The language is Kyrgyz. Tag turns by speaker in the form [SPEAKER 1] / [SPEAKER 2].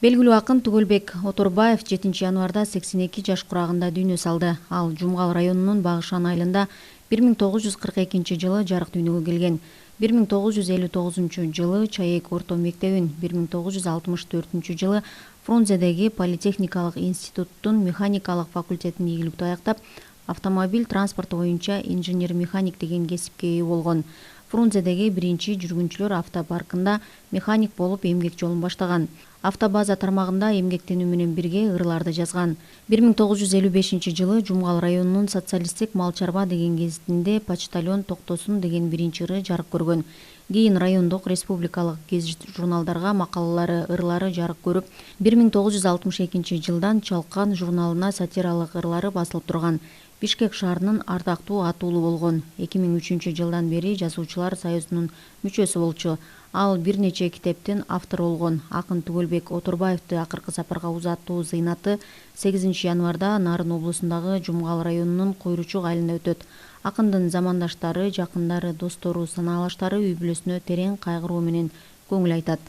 [SPEAKER 1] Белгилүү акын Түгөлбек Оторбаев 7 январда 82 жаш курагында дүйнө салды. Ал Жумгал районунун Багышан айылында 1942 жылы жарык дүйнөгө келген. 1959 жылы Чаек орто мектебин, 1964 жылы Фрунзедеги политехникалык институттун механикалык факультетин ийгиликтүү аяктап, автомобиль транспорту боюнча инженер-механик деген кесипке ээ болгон. Фрунзедеги биринчи жүргүнчүлөр автопаркында механик болуп эмгек жолун баштаган. Автобаза тармагында эмгектенүү менен бирге ырларды жазган. 1955 жылы Жумгал районунун социалисттик мал чарба деген гезитинде почтальон Токтосун деген биринчи ыры жарык көргөн. Кийин райондук республикалык гезит журналдарга макалалары, ырлары жарык көрүп, 1962 жылдан Чалкан журналына сатиралык ырлары басылып турган. Бишкек шаарынын ардактуу атуулу болгон. 2003 жылдан бери Жазуучулар союзунун мүчөсү болчу. Ал бир нече китептин автору болгон. Акын Түгөлбек Оторбаевди акыркы сапарга узатуу зыйнаты 8 январда Нарын облусундагы Жумгал районунун Койручук айылында өтөт. Акындын замандаштары, жакындары, достору, санаалаштары үй бүлөсүнө терең кайгыруу менен көңүл айтат.